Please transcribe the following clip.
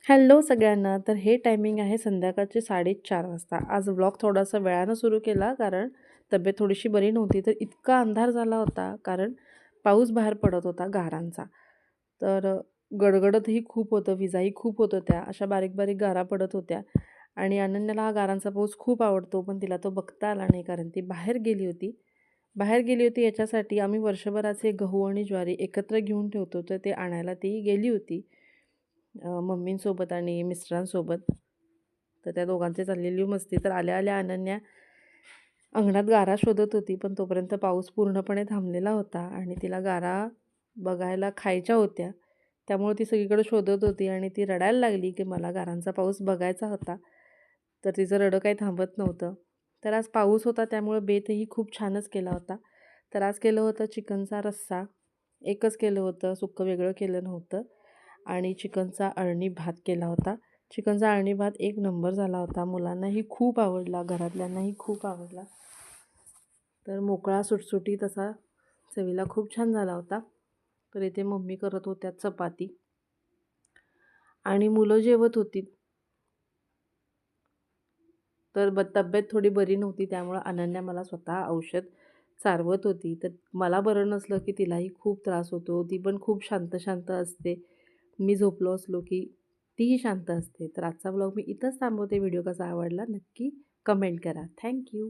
Hello सगळ्यांना. तर हे टायमिंग आहे संध्याकाळचे 4:30 वाजता. आज व्लॉग थोडासा वेळानं सुरू केला कारण तब्येत थोडीशी बरी नव्हती. तर इतका अंधार झाला होता कारण पाऊस बाहेर पडत होता गारांचा. तर गडगडतही खूप होतं, विजाही खूप होत होत्या. अशा बारीक-बारीक गारा पडत होत्या आणि अनन्याला हा गारांचा पाऊस खूप आवडतो. पण तिला तो बघता आला नाही कारण ती बाहेर गेली होती. बाहेर गेली होती याच्यासाठी आम्ही वर्षभराचे गहू आणि ज्वारी एकत्र घेऊन ठेवतो, तर ते आणायला ती गेली होती. मम्मींसोबत आणि मिस्टरांसोबत. तर त्या दोघांची चाललेली मस्ती. तर आल्या-आल्या अनन्या अंगणात गारा शोधत होती, पण तोपर्यंत पाऊस पूर्णपणे थांबलेला होता आणि तिला गारा बघायला खायच्या होत्या. त्यामुळे ती सगळीकडे शोधत होती आणि ती रडायला लागली, की मला गारांचा पाऊस बघायचा होता. तर तिचं रडं काही थांबत नव्हतं. तर आज पाऊस होता त्यामुळे बेतही खूप छानच केला होता. तर आज केलं होतं चिकनचा रस्सा. एकच केलं होतं, सुक्कं वेगळं केलं नव्हतं. आणि चिकनचा अळणी भात केला होता. चिकनचा अळणी भात एक नंबर झाला होता. मुलांनाही खूप आवडला, घरातल्यांनाही खूप आवडला. तर मोकळा सुटसुटीत असा चवीला खूप छान झाला होता. तर इथे मम्मी करत होत्या चपाती आणि मुलं जेवत होती. तर तब्येत थोडी बरी नव्हती त्यामुळं अनन्या मला स्वतः औषध चारवत होती. तर मला बरं नसलं की तिलाही खूप त्रास होतो. ती पण खूप शांत शांत असते. मी झोपलो असलो की तीही शांत असते. तर आजचा व्लॉग मी इथंच थांबवते. व्हिडिओ कसा आवडला नक्की कमेंट करा. Thank you.